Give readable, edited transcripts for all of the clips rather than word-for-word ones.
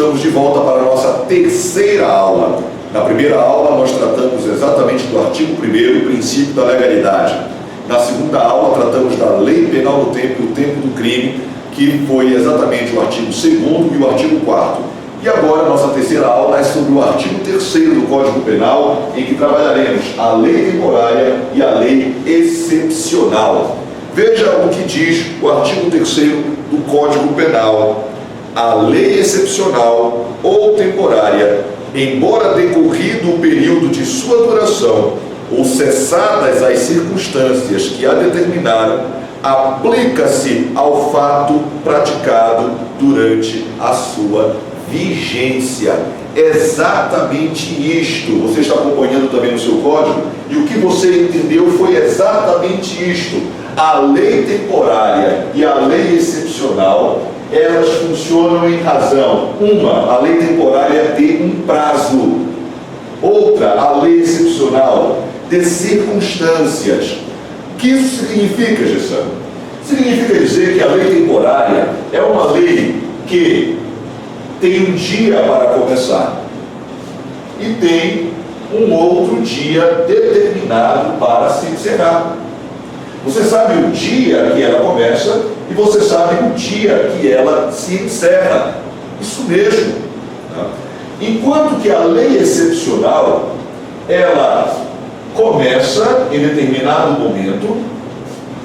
Estamos de volta para a nossa terceira aula. Na primeira aula nós tratamos exatamente do artigo 1º, princípio da legalidade. Na segunda aula tratamos da lei penal do tempo e o tempo do crime, que foi exatamente o artigo 2º e o artigo 4º. E agora a nossa terceira aula é sobre o artigo 3º do Código Penal, em que trabalharemos a lei temporária e a lei excepcional. Veja o que diz o artigo 3º do Código Penal. A lei excepcional ou temporária, embora decorrido o período de sua duração ou cessadas as circunstâncias que a determinaram, aplica-se ao fato praticado durante a sua vigência. Exatamente isto. Você está acompanhando também no seu código? E o que você entendeu foi exatamente isto. A lei temporária e a lei excepcional, elas funcionam em razão. Uma, a lei temporária de um prazo. Outra, a lei excepcional de circunstâncias. O que isso significa, Gessano? Significa dizer que a lei temporária é uma lei que tem um dia para começar e tem um outro dia determinado para se encerrar. Você sabe o dia que ela começa e você sabe o dia que ela se encerra. Isso mesmo. Tá? Enquanto que a lei excepcional, ela começa em determinado momento,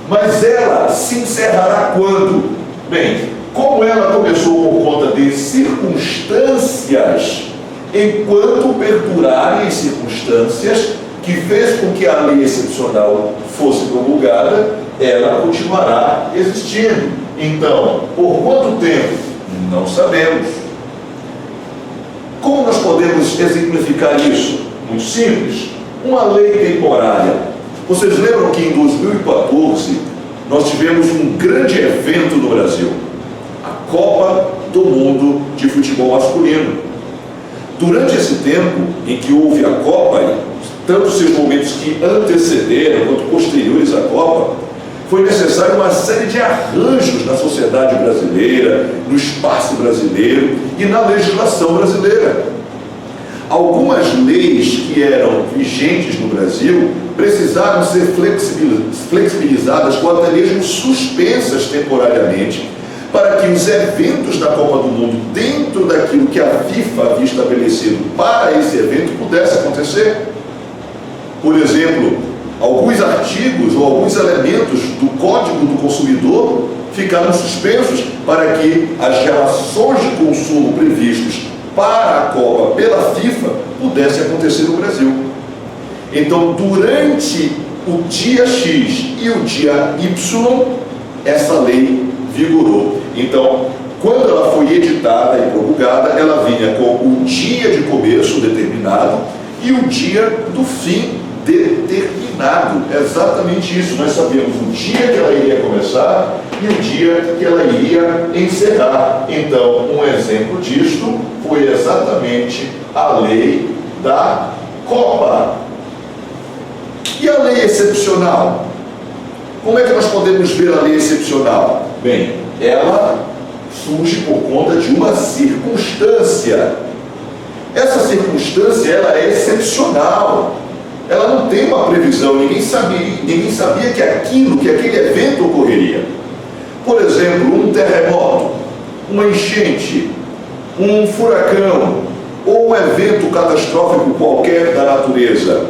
mas ela se encerrará quando? Bem, como ela começou por conta de circunstâncias, enquanto perdurarem as circunstâncias que fez com que a lei excepcional fosse promulgada, ela continuará existindo. Então, por quanto tempo? Não sabemos. Como nós podemos exemplificar isso? Muito simples. Uma lei temporária. Vocês lembram que em 2014 nós tivemos um grande evento no Brasil, a Copa do Mundo de Futebol Masculino. Durante esse tempo em que houve a Copa, tanto os seus momentos que antecederam quanto posteriores à Copa, foi necessário uma série de arranjos na sociedade brasileira, no espaço brasileiro e na legislação brasileira. Algumas leis que eram vigentes no Brasil precisaram ser flexibilizadas ou até mesmo suspensas temporariamente, para que os eventos da Copa do Mundo, dentro daquilo que a FIFA havia estabelecido para esse evento, pudesse acontecer. Por exemplo, alguns artigos ou alguns elementos do Código do Consumidor ficaram suspensos para que as relações de consumo previstos para a Copa pela FIFA pudessem acontecer no Brasil. Então, durante o dia X e o dia Y, essa lei vigorou. Então, quando ela foi editada e promulgada, ela vinha com o dia de começo determinado e o dia do fim determinado. É exatamente isso. Nós sabemos o dia que ela iria começar e o dia que ela iria encerrar. Então, um exemplo disto foi exatamente a lei da Copa. E a lei excepcional? Como é que nós podemos ver a lei excepcional? Bem, ela surge por conta de uma circunstância. Essa circunstância, ela é excepcional. Ela não tem uma previsão, ninguém sabia que aquele evento ocorreria. Por exemplo, um terremoto, uma enchente, um furacão ou um evento catastrófico qualquer da natureza.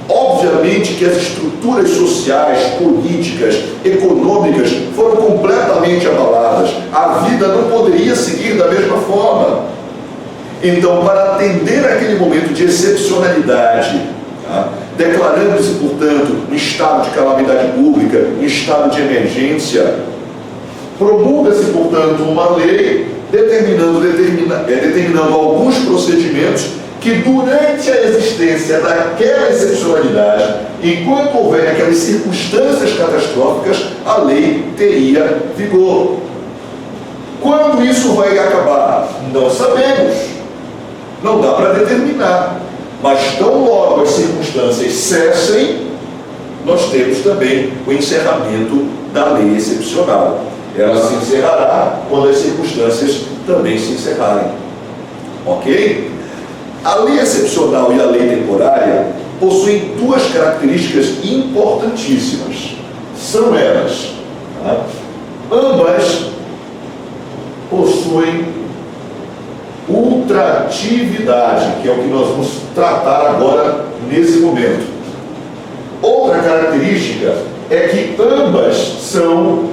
Obviamente que as estruturas sociais, políticas, econômicas foram completamente abaladas. A vida não poderia seguir da mesma forma. Então, para atender aquele momento de excepcionalidade, tá, declarando-se, portanto, um estado de calamidade pública, um estado de emergência, promulga-se, portanto, uma lei determinando alguns procedimentos que, durante a existência daquela excepcionalidade, enquanto houver aquelas circunstâncias catastróficas, a lei teria vigor. Quando isso vai acabar? Não sabemos. Não dá para determinar. Mas tão logo as circunstâncias cessem, nós temos também o encerramento da lei excepcional. Ela se encerrará quando as circunstâncias também se encerrarem. Ok? A lei excepcional e a lei temporária possuem duas características importantíssimas. São elas, tá? Ambas possuem ultratividade, que é o que nós vamos tratar agora nesse momento. Outra característica é que ambas são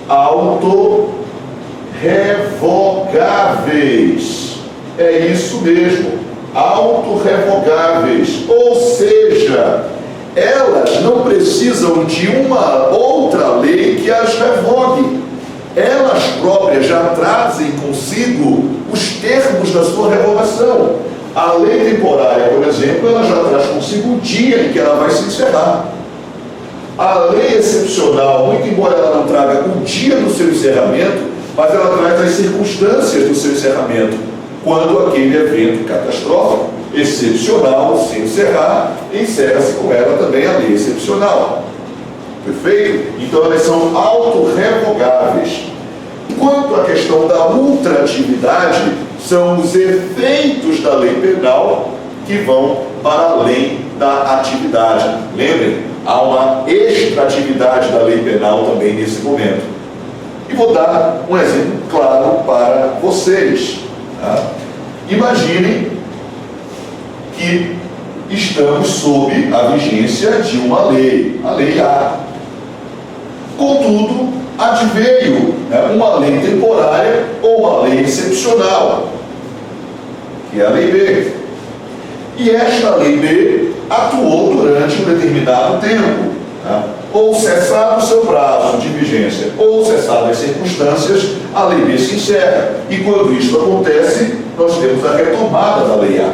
autorrevogáveis. É isso mesmo, autorrevogáveis. Ou seja, elas não precisam de uma outra lei que as revogue. Elas próprias já trazem consigo os termos da sua revogação. A lei temporária, por exemplo, ela já traz consigo o dia em que ela vai se encerrar. A lei excepcional, muito embora ela não traga o dia do seu encerramento, mas ela traz as circunstâncias do seu encerramento. Quando aquele evento catastrófico, excepcional, se encerrar, encerra-se com ela também a lei excepcional. Perfeito? Então elas são autorrevogáveis. Quanto à questão da ultratividade, são os efeitos da lei penal que vão para além da atividade. Lembrem, há uma extratividade da lei penal também nesse momento. E vou dar um exemplo claro para vocês. Tá? Imaginem que estamos sob a vigência de uma lei, a lei A. Contudo, adveio uma lei temporária ou uma lei excepcional, que é a lei B. E esta lei B atuou durante um determinado tempo, ou cessado o seu prazo de vigência, ou cessadas as circunstâncias, a lei B se encerra. E quando isso acontece, nós temos a retomada da lei A.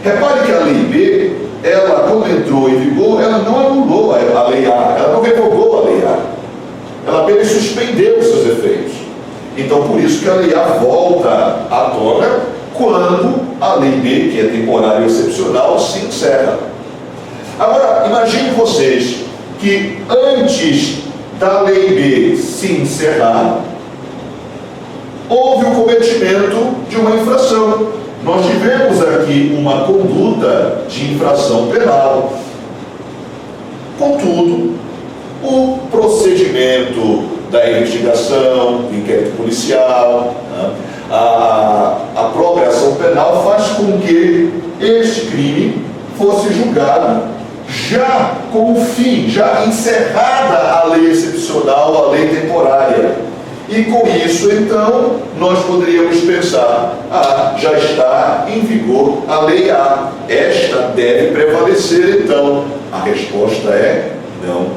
Repare que a lei B, ela, quando entrou em vigor, ela não anulou a lei A, ela não revogou a lei A. Ela apenas suspendeu os seus efeitos. Então, por isso que a lei A volta à tona quando a lei B, que é temporária e excepcional, se encerra. Agora, imagine vocês que antes da lei B se encerrar, houve o cometimento de uma infração. Nós tivemos aqui uma conduta de infração penal. Contudo, o procedimento da investigação, do inquérito policial, a própria ação penal faz com que este crime fosse julgado já com o fim, já encerrada a lei excepcional, a lei temporária. E com isso, então, nós poderíamos pensar, já está em vigor a lei A, esta deve prevalecer, então. A resposta é não.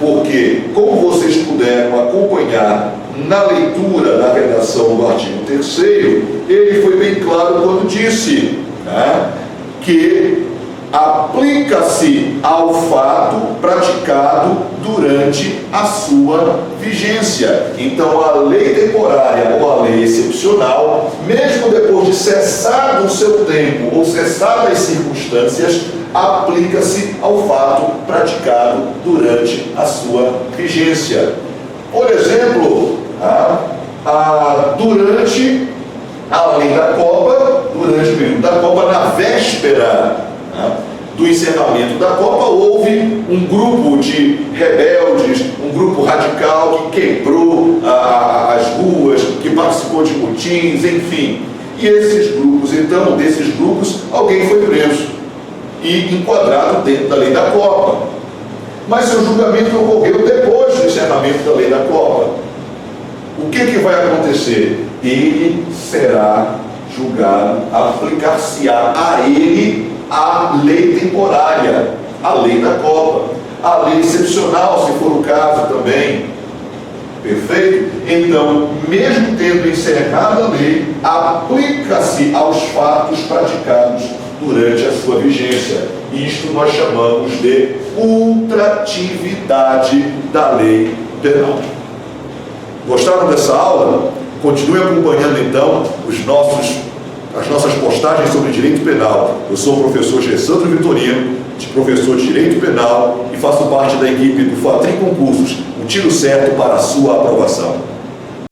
Porque, como vocês puderam acompanhar na leitura da redação do artigo 3º, ele foi bem claro quando disse que aplica-se ao fato praticado durante a sua vigência. Então, a lei temporária ou a lei excepcional, mesmo depois de cessado o seu tempo ou cessadas as circunstâncias, aplica-se ao fato praticado durante a sua vigência. Por exemplo, durante a lei da Copa, durante o período da Copa, na véspera do encerramento da Copa, houve um grupo de rebeldes, um grupo radical que quebrou as ruas, que participou de motins, enfim. E esses grupos, então, desses grupos, alguém foi preso e enquadrado dentro da lei da Copa. Mas seu julgamento ocorreu depois do encerramento da lei da Copa. O que vai acontecer? Ele será julgado, aplicar-se-á a ele a lei temporária, a lei da Copa, a lei excepcional, se for o caso também. Perfeito? Então, mesmo tendo encerrado a lei, aplica-se aos fatos praticados durante a sua vigência. Isto nós chamamos de ultratividade da lei penal. Gostaram dessa aula? Continue acompanhando então as nossas postagens sobre direito penal. Eu sou o professor Gessandro Vitorino, professor de Direito Penal, e faço parte da equipe do Fatrim Concursos, um tiro certo para a sua aprovação.